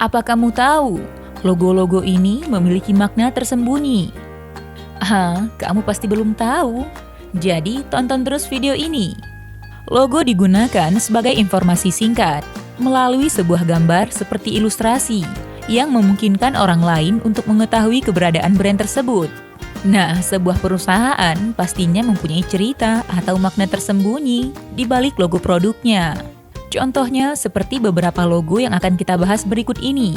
Apa kamu tahu, logo-logo ini memiliki makna tersembunyi? Kamu pasti belum tahu. Jadi, tonton terus video ini. Logo digunakan sebagai informasi singkat melalui sebuah gambar seperti ilustrasi yang memungkinkan orang lain untuk mengetahui keberadaan brand tersebut. Nah, sebuah perusahaan pastinya mempunyai cerita atau makna tersembunyi di balik logo produknya. Contohnya seperti beberapa logo yang akan kita bahas berikut ini.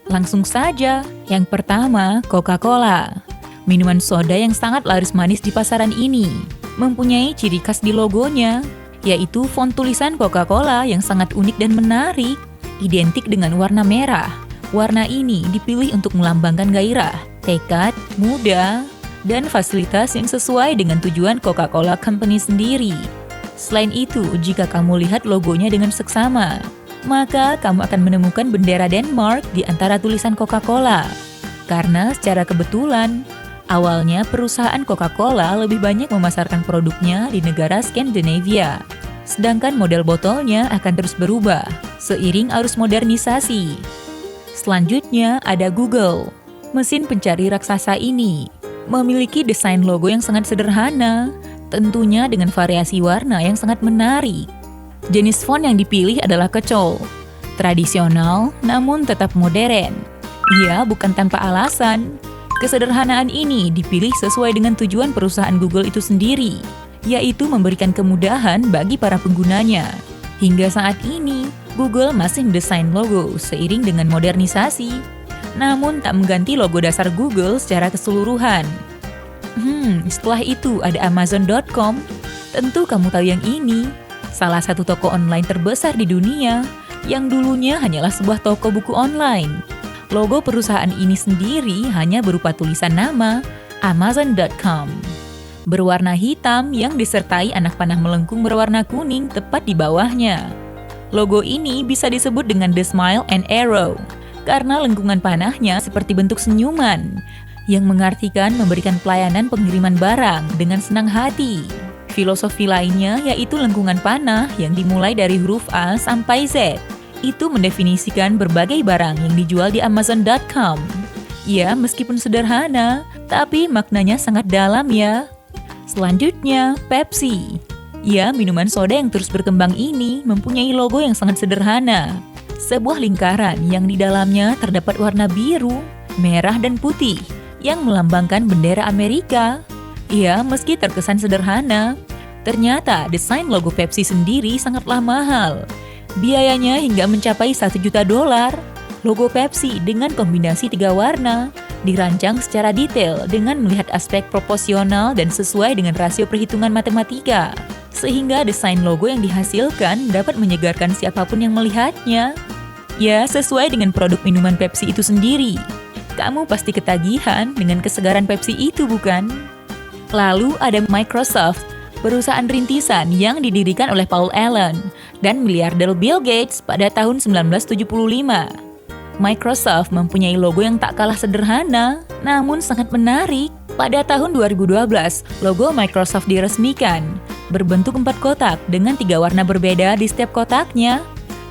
Langsung saja, yang pertama Coca-Cola. Minuman soda yang sangat laris manis di pasaran ini mempunyai ciri khas di logonya, yaitu font tulisan Coca-Cola yang sangat unik dan menarik, identik dengan warna merah. Warna ini dipilih untuk melambangkan gairah, tekad, muda, dan fasilitas yang sesuai dengan tujuan Coca-Cola Company sendiri. Selain itu, jika kamu lihat logonya dengan seksama, maka kamu akan menemukan bendera Denmark di antara tulisan Coca-Cola. Karena secara kebetulan, awalnya perusahaan Coca-Cola lebih banyak memasarkan produknya di negara Skandinavia. Sedangkan model botolnya akan terus berubah seiring arus modernisasi. Selanjutnya ada Google. Mesin pencari raksasa ini memiliki desain logo yang sangat sederhana, tentunya dengan variasi warna yang sangat menarik. Jenis font yang dipilih adalah kecil, tradisional namun tetap modern. Ia bukan tanpa alasan. Kesederhanaan ini dipilih sesuai dengan tujuan perusahaan Google itu sendiri, yaitu memberikan kemudahan bagi para penggunanya. Hingga saat ini, Google masih mendesain logo seiring dengan modernisasi, namun tak mengganti logo dasar Google secara keseluruhan. Setelah itu ada Amazon.com. Tentu kamu tahu yang ini, salah satu toko online terbesar di dunia, yang dulunya hanyalah sebuah toko buku online. Logo perusahaan ini sendiri hanya berupa tulisan nama Amazon.com. Berwarna hitam yang disertai anak panah melengkung berwarna kuning tepat di bawahnya. Logo ini bisa disebut dengan The Smile and Arrow, karena lengkungan panahnya seperti bentuk senyuman, yang mengartikan memberikan pelayanan pengiriman barang dengan senang hati. Filosofi lainnya yaitu lengkungan panah yang dimulai dari huruf A sampai Z. Itu mendefinisikan berbagai barang yang dijual di Amazon.com. Ya, meskipun sederhana, tapi maknanya sangat dalam ya. Selanjutnya, Pepsi. Ya, minuman soda yang terus berkembang ini mempunyai logo yang sangat sederhana. Sebuah lingkaran yang di dalamnya terdapat warna biru, merah, dan putih yang melambangkan bendera Amerika. Ya, meski terkesan sederhana, ternyata desain logo Pepsi sendiri sangatlah mahal. Biayanya hingga mencapai $1 juta. Logo Pepsi dengan kombinasi 3 warna dirancang secara detail dengan melihat aspek proporsional dan sesuai dengan rasio perhitungan matematika, sehingga desain logo yang dihasilkan dapat menyegarkan siapapun yang melihatnya. Ya, sesuai dengan produk minuman Pepsi itu sendiri. Kamu pasti ketagihan dengan kesegaran Pepsi itu, bukan? Lalu ada Microsoft, perusahaan rintisan yang didirikan oleh Paul Allen dan miliarder Bill Gates pada tahun 1975. Microsoft mempunyai logo yang tak kalah sederhana, namun sangat menarik. Pada tahun 2012, logo Microsoft diresmikan, berbentuk 4 kotak dengan 3 warna berbeda di setiap kotaknya.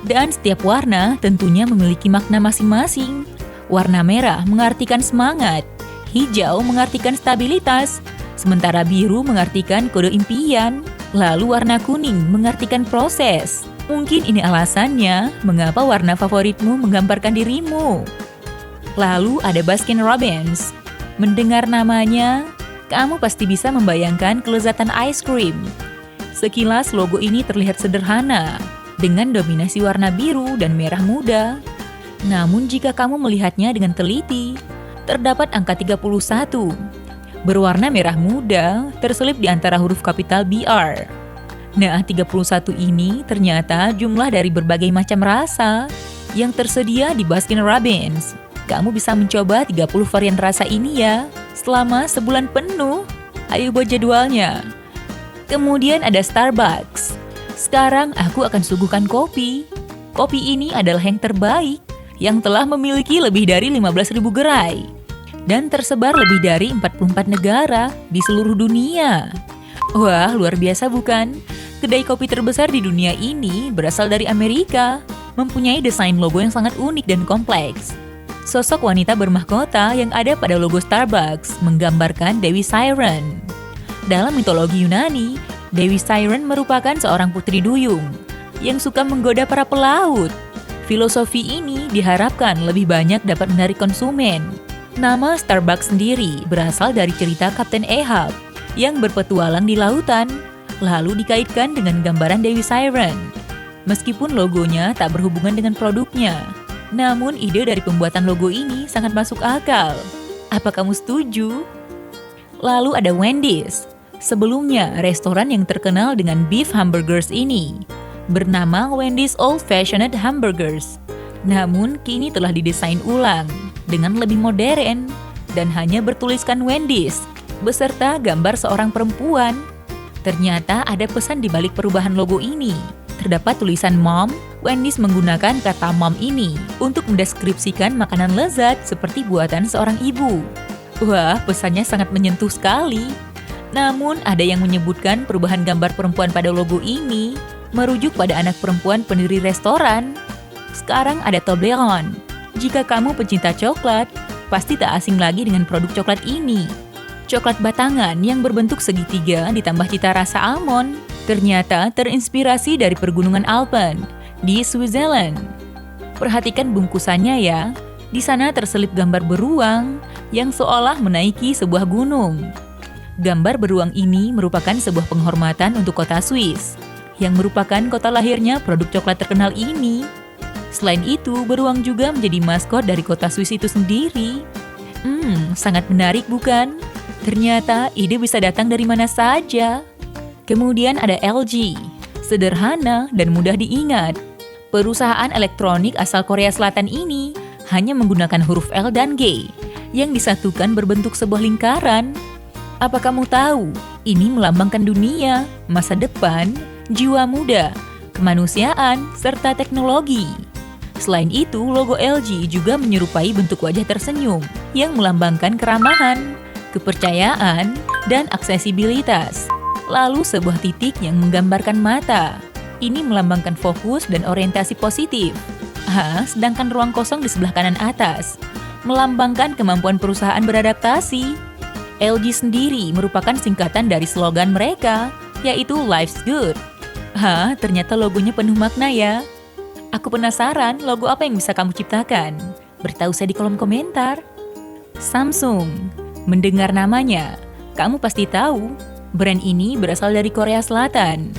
Dan setiap warna tentunya memiliki makna masing-masing. Warna merah mengartikan semangat, hijau mengartikan stabilitas, sementara biru mengartikan kode impian, lalu warna kuning mengartikan proses. Mungkin ini alasannya mengapa warna favoritmu menggambarkan dirimu. Lalu ada Baskin-Robbins. Mendengar namanya, kamu pasti bisa membayangkan kelezatan ice cream. Sekilas logo ini terlihat sederhana, dengan dominasi warna biru dan merah muda. Namun jika kamu melihatnya dengan teliti, terdapat angka 31. Berwarna merah muda, terselip di antara huruf kapital BR. Nah, 31 ini ternyata jumlah dari berbagai macam rasa yang tersedia di Baskin-Robbins. Kamu bisa mencoba 30 varian rasa ini ya, selama sebulan penuh. Ayo buat jadwalnya. Kemudian ada Starbucks. Sekarang aku akan suguhkan kopi. Kopi ini adalah yang terbaik, yang telah memiliki lebih dari 15.000 gerai dan tersebar lebih dari 44 negara di seluruh dunia. Wah, luar biasa bukan? Kedai kopi terbesar di dunia ini berasal dari Amerika. mempunyai desain logo yang sangat unik dan kompleks. Sosok wanita bermahkota yang ada pada logo Starbucks menggambarkan Dewi Siren. Dalam mitologi Yunani, Dewi Siren merupakan seorang putri duyung yang suka menggoda para pelaut. Filosofi ini diharapkan lebih banyak dapat menarik konsumen. Nama Starbucks sendiri berasal dari cerita Kapten Ahab yang berpetualang di lautan, lalu dikaitkan dengan gambaran Dewi Siren. Meskipun logonya tak berhubungan dengan produknya, namun ide dari pembuatan logo ini sangat masuk akal. Apa kamu setuju? Lalu ada Wendy's. Sebelumnya, restoran yang terkenal dengan beef hamburgers ini bernama Wendy's Old Fashioned Hamburgers. Namun kini telah didesain ulang dengan lebih modern dan hanya bertuliskan Wendy's beserta gambar seorang perempuan. Ternyata ada pesan di balik perubahan logo ini. Terdapat tulisan Mom. Wendy's menggunakan kata mom ini untuk mendeskripsikan makanan lezat seperti buatan seorang ibu. Wah, pesannya sangat menyentuh sekali. Namun ada yang menyebutkan perubahan gambar perempuan pada logo ini merujuk pada anak perempuan pendiri restoran. Sekarang ada Toblerone. Jika kamu pencinta coklat, pasti tak asing lagi dengan produk coklat ini. Coklat batangan yang berbentuk segitiga ditambah cita rasa almond, ternyata terinspirasi dari pergunungan Alpen di Switzerland. Perhatikan bungkusannya ya. Di sana terselip gambar beruang yang seolah menaiki sebuah gunung. Gambar beruang ini merupakan sebuah penghormatan untuk kota Swiss, yang merupakan kota lahirnya produk coklat terkenal ini. Selain itu, beruang juga menjadi maskot dari kota Swiss itu sendiri. Sangat menarik bukan? Ternyata ide bisa datang dari mana saja. Kemudian ada LG. Sederhana dan mudah diingat. Perusahaan elektronik asal Korea Selatan ini hanya menggunakan huruf L dan G yang disatukan berbentuk sebuah lingkaran. Apa kamu tahu? Ini melambangkan dunia, masa depan, jiwa muda, kemanusiaan, serta teknologi. Selain itu, logo LG juga menyerupai bentuk wajah tersenyum yang melambangkan keramahan, kepercayaan, dan aksesibilitas. Lalu sebuah titik yang menggambarkan mata. Ini melambangkan fokus dan orientasi positif. Sedangkan ruang kosong di sebelah kanan atas melambangkan kemampuan perusahaan beradaptasi. LG sendiri merupakan singkatan dari slogan mereka, yaitu Life's Good. Ternyata logonya penuh makna ya. Aku penasaran logo apa yang bisa kamu ciptakan. Beritahu saya di kolom komentar. Samsung. Mendengar namanya, kamu pasti tahu, brand ini berasal dari Korea Selatan.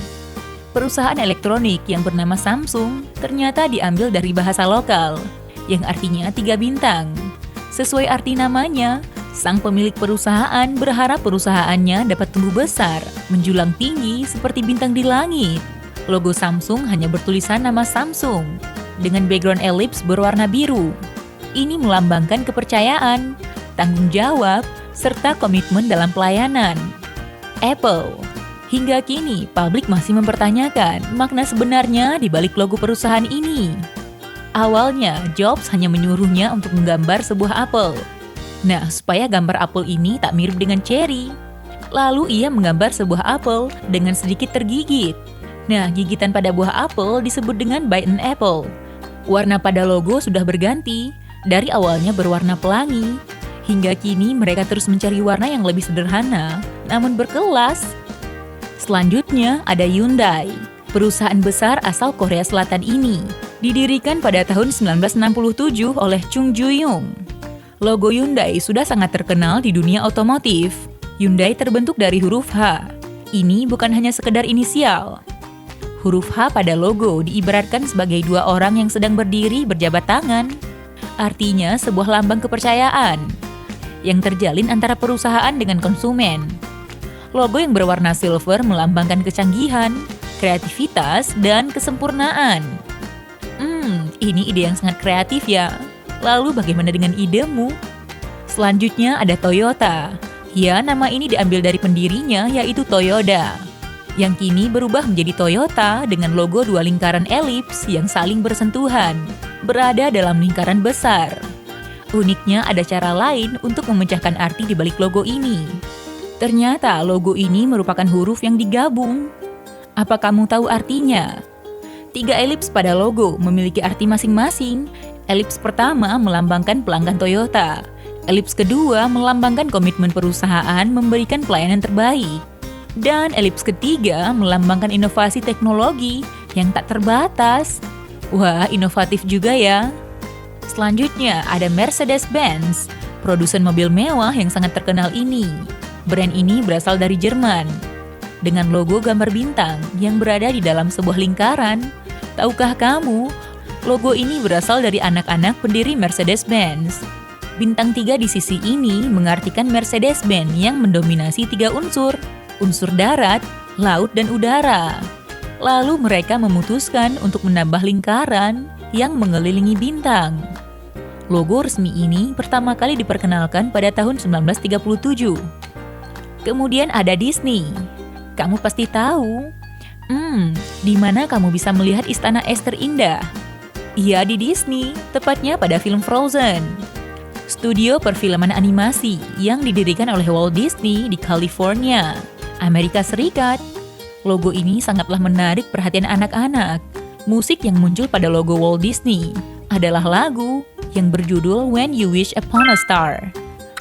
Perusahaan elektronik yang bernama Samsung ternyata diambil dari bahasa lokal, yang artinya 3 bintang. Sesuai arti namanya, sang pemilik perusahaan berharap perusahaannya dapat tumbuh besar, menjulang tinggi seperti bintang di langit. Logo Samsung hanya bertulisan nama Samsung, dengan background elips berwarna biru. Ini melambangkan kepercayaan, tanggung jawab, serta komitmen dalam pelayanan. Apple. Hingga kini, publik masih mempertanyakan makna sebenarnya di balik logo perusahaan ini. Awalnya, Jobs hanya menyuruhnya untuk menggambar sebuah apel. Nah, supaya gambar apel ini tak mirip dengan cherry. Lalu ia menggambar sebuah apel dengan sedikit tergigit. Nah, gigitan pada buah apel disebut dengan bite an apple. Warna pada logo sudah berganti, dari awalnya berwarna pelangi. Hingga kini mereka terus mencari warna yang lebih sederhana, namun berkelas. Selanjutnya ada Hyundai. Perusahaan besar asal Korea Selatan ini didirikan pada tahun 1967 oleh Chung Ju-young. Logo Hyundai sudah sangat terkenal di dunia otomotif. Hyundai terbentuk dari huruf H. Ini bukan hanya sekedar inisial. Huruf H pada logo diibaratkan sebagai 2 orang yang sedang berdiri berjabat tangan. Artinya sebuah lambang kepercayaan yang terjalin antara perusahaan dengan konsumen. Logo yang berwarna silver melambangkan kecanggihan, kreativitas, dan kesempurnaan. Ini ide yang sangat kreatif ya. Lalu bagaimana dengan idemu? Selanjutnya ada Toyota. Ya, nama ini diambil dari pendirinya yaitu Toyoda, yang kini berubah menjadi Toyota dengan logo 2 lingkaran elips yang saling bersentuhan, berada dalam lingkaran besar. Uniknya ada cara lain untuk memecahkan arti di balik logo ini. Ternyata logo ini merupakan huruf yang digabung. Apa kamu tahu artinya? 3 elips pada logo memiliki arti masing-masing. Elips pertama melambangkan pelanggan Toyota. Elips kedua melambangkan komitmen perusahaan memberikan pelayanan terbaik. Dan elips ketiga melambangkan inovasi teknologi yang tak terbatas. Wah, inovatif juga ya. Selanjutnya ada Mercedes-Benz, produsen mobil mewah yang sangat terkenal ini. Brand ini berasal dari Jerman, dengan logo gambar bintang yang berada di dalam sebuah lingkaran. Tahukah kamu, logo ini berasal dari anak-anak pendiri Mercedes-Benz. Bintang 3 di sisi ini mengartikan Mercedes-Benz yang mendominasi 3 unsur darat, laut, dan udara. Lalu mereka memutuskan untuk menambah lingkaran yang mengelilingi bintang. Logo resmi ini pertama kali diperkenalkan pada tahun 1937. Kemudian ada Disney. Kamu pasti tahu. Di mana kamu bisa melihat istana es terindah? Iya, di Disney, tepatnya pada film Frozen. Studio perfilman animasi yang didirikan oleh Walt Disney di California, Amerika Serikat. Logo ini sangatlah menarik perhatian anak-anak. Musik yang muncul pada logo Walt Disney adalah lagu yang berjudul When You Wish Upon a Star,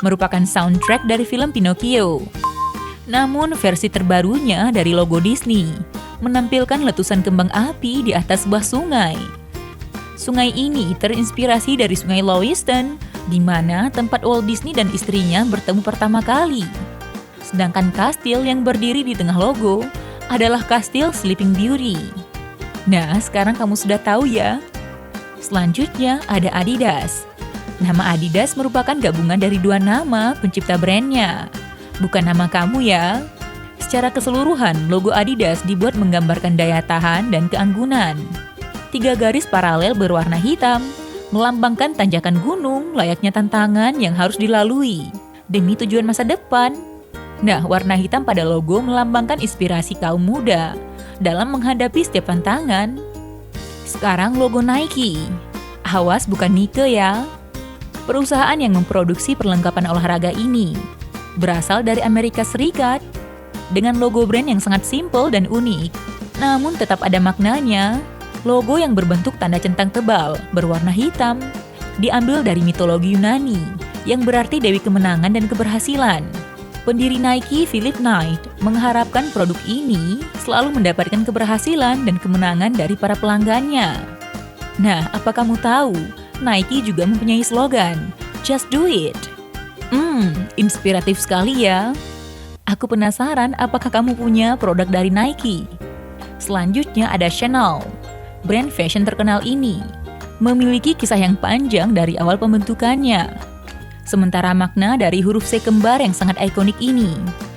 merupakan soundtrack dari film Pinocchio. Namun versi terbarunya dari logo Disney menampilkan letusan kembang api di atas sebuah sungai. Sungai ini terinspirasi dari Sungai Lewiston, di mana tempat Walt Disney dan istrinya bertemu pertama kali. Sedangkan kastil yang berdiri di tengah logo adalah kastil Sleeping Beauty. Nah, sekarang kamu sudah tahu ya. Selanjutnya ada Adidas. Nama Adidas merupakan gabungan dari 2 nama pencipta brandnya. Bukan nama kamu ya. Secara keseluruhan, logo Adidas dibuat menggambarkan daya tahan dan keanggunan. 3 garis paralel berwarna hitam melambangkan tanjakan gunung layaknya tantangan yang harus dilalui demi tujuan masa depan. Nah, warna hitam pada logo melambangkan inspirasi kaum muda dalam menghadapi setiap tantangan. Sekarang logo Nike. Awas, bukan Nike ya. Perusahaan yang memproduksi perlengkapan olahraga ini berasal dari Amerika Serikat dengan logo brand yang sangat simpel dan unik. Namun tetap ada maknanya. Logo yang berbentuk tanda centang tebal berwarna hitam diambil dari mitologi Yunani yang berarti Dewi Kemenangan dan Keberhasilan. Pendiri Nike, Philip Knight, mengharapkan produk ini selalu mendapatkan keberhasilan dan kemenangan dari para pelanggannya. Nah, apa kamu tahu? Nike juga mempunyai slogan, Just Do It. Inspiratif sekali ya. Aku penasaran apakah kamu punya produk dari Nike. Selanjutnya ada Chanel. Brand fashion terkenal ini memiliki kisah yang panjang dari awal pembentukannya. Sementara makna dari huruf C kembar yang sangat ikonik ini,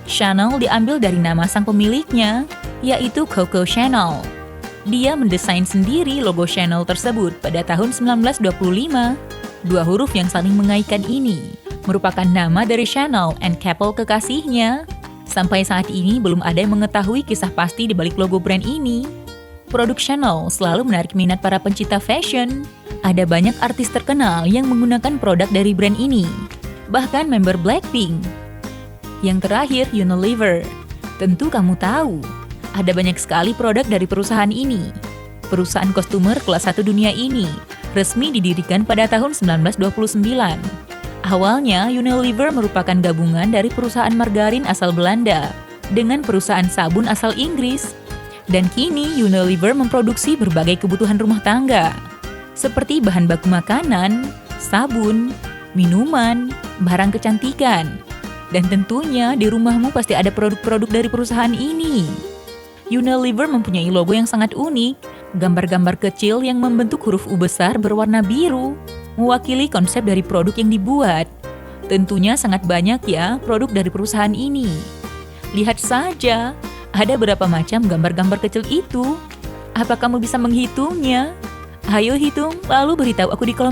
Chanel diambil dari nama sang pemiliknya, yaitu Coco Chanel. Dia mendesain sendiri logo Chanel tersebut pada tahun 1925. 2 huruf yang saling mengaitkan ini merupakan nama dari Chanel and Couple kekasihnya. Sampai saat ini belum ada yang mengetahui kisah pasti di balik logo brand ini. Produk Chanel selalu menarik minat para pencinta fashion. Ada banyak artis terkenal yang menggunakan produk dari brand ini. Bahkan member Blackpink. Yang terakhir, Unilever. Tentu kamu tahu, ada banyak sekali produk dari perusahaan ini. Perusahaan kostumer kelas 1 dunia ini resmi didirikan pada tahun 1929. Awalnya, Unilever merupakan gabungan dari perusahaan margarin asal Belanda dengan perusahaan sabun asal Inggris. Dan kini Unilever memproduksi berbagai kebutuhan rumah tangga, seperti bahan baku makanan, sabun, minuman, barang kecantikan. Dan tentunya di rumahmu pasti ada produk-produk dari perusahaan ini. Unilever mempunyai logo yang sangat unik, gambar-gambar kecil yang membentuk huruf U besar berwarna biru, mewakili konsep dari produk yang dibuat. Tentunya sangat banyak ya produk dari perusahaan ini. Lihat saja, ada berapa macam gambar-gambar kecil itu. Apa kamu bisa menghitungnya? Ayo hitung, lalu beritahu aku di kolom